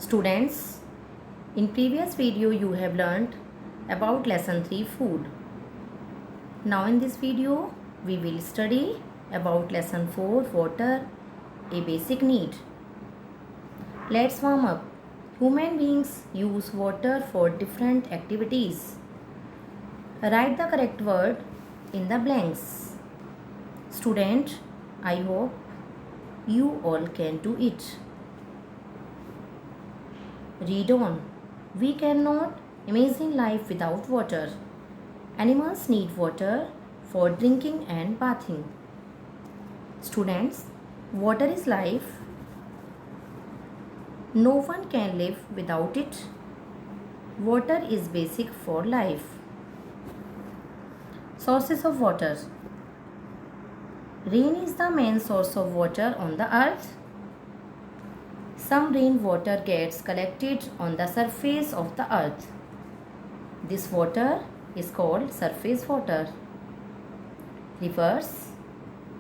Students, in previous video you have learnt about lesson 3 food. Now in this video we will study about lesson 4 water, a basic need. Let's warm up. Human beings use water for different activities. Write the correct word in the blanks. Student, I hope you all can do it. Read on. We cannot imagine life without water. Animals need water for drinking and bathing. Students, water is life. No one can live without it. Water is basic for life. Sources of water. Rain is the main source of water on the earth. Some rainwater gets collected on the surface of the earth. This water is called surface water. Rivers,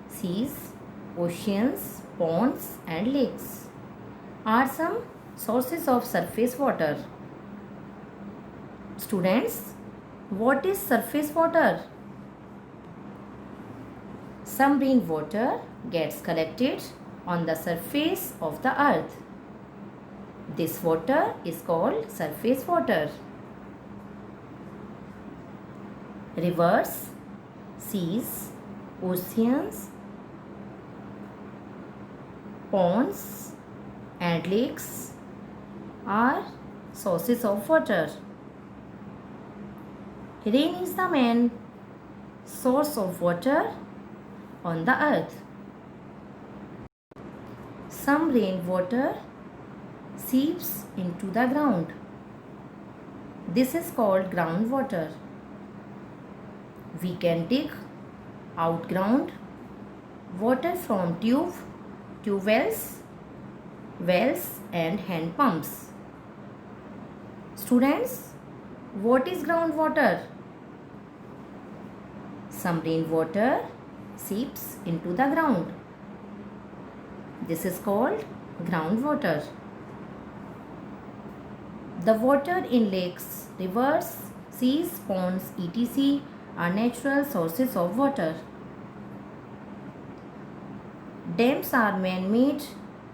seas, oceans, ponds and lakes are some sources of surface water. Students, what is surface water? Some rainwater gets collected on the surface of the earth. This water is called surface water. Rivers, seas, oceans, ponds and lakes are sources of water. Rain is the main source of water on the earth. Some rainwater seeps into the ground. This is called groundwater. We can dig out ground water from tube wells and hand pumps. Students, what is groundwater? Some rainwater seeps into the ground. This is called groundwater. The water in lakes, rivers, seas, ponds, etc. are natural sources of water. Dams are man-made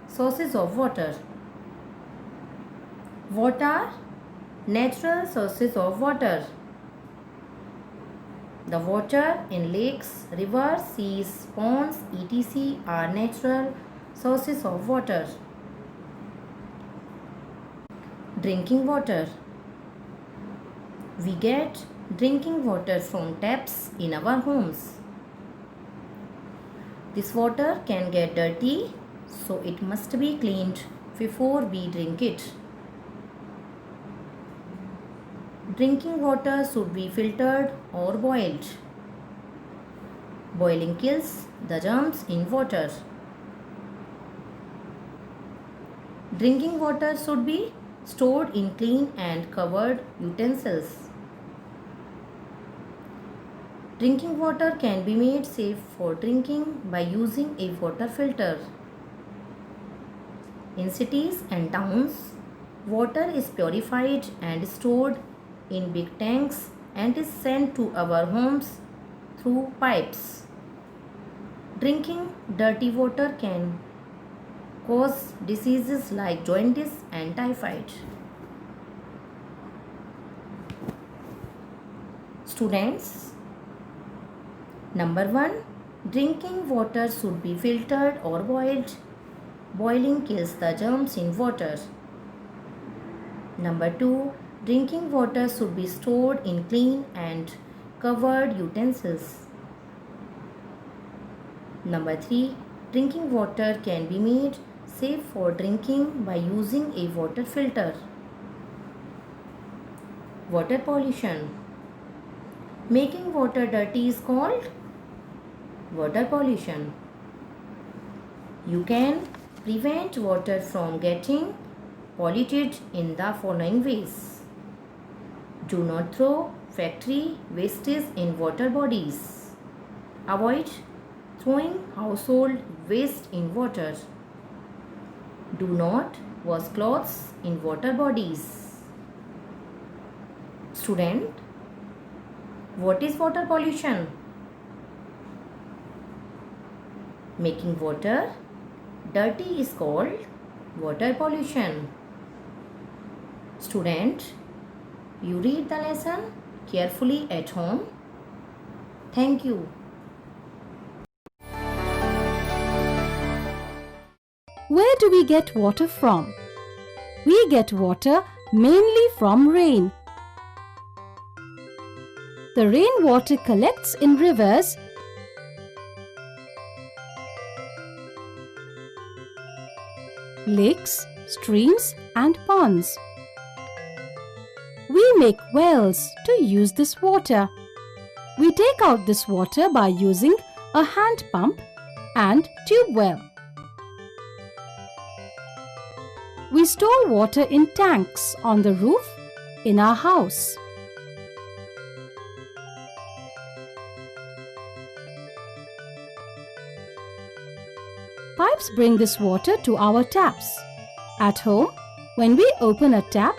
sources of water. What are natural sources of water? The water in lakes, rivers, seas, ponds, etc. are natural sources of water. Drinking water. We get drinking water from taps in our homes. This water can get dirty, so it must be cleaned before we drink it. Drinking water should be filtered or boiled. Boiling kills the germs in water. Drinking water should be stored in clean and covered utensils. Drinking water can be made safe for drinking by using a water filter. In cities and towns, water is purified and stored in big tanks and is sent to our homes through pipes. Drinking dirty water can cause diseases like jaundice and typhoid. Students, number 1, drinking water should be filtered or boiled. Boiling kills the germs in water. Number 2, drinking water should be stored in clean and covered utensils. Number 3, drinking water can be made safe for drinking by using a water filter. Water pollution. Making water dirty is called water pollution. You can prevent water from getting polluted in the following ways. Do not throw factory wastes in water bodies. Avoid throwing household waste in water. Do not wash clothes in water bodies. Student, what is water pollution? Making water dirty is called water pollution. Student, you read the lesson carefully at home. Thank you. Where do we get water from? We get water mainly from rain. The rainwater collects in rivers, lakes, streams and ponds. We make wells to use this water. We take out this water by using a hand pump and tube well. We store water in tanks on the roof in our house. Pipes bring this water to our taps. At home, when we open a tap,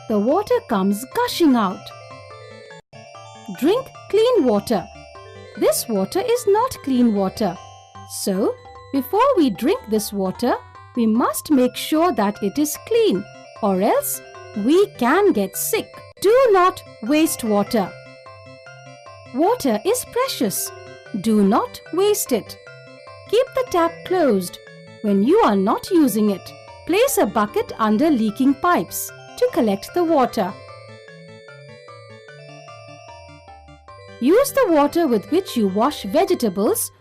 the water comes gushing out. Drink clean water. This water is not clean water. So, before we drink this water, we must make sure that it is clean, or else we can get sick. Do not waste water. Water is precious. Do not waste it. Keep the tap closed. When you are not using it, place a bucket under leaking pipes to collect the water. Use the water with which you wash vegetables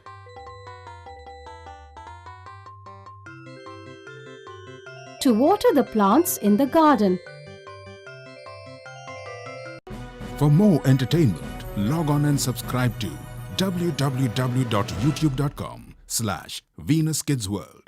to water the plants in the garden. For more entertainment, log on and subscribe to www.youtube.com/VenusKidsWorld.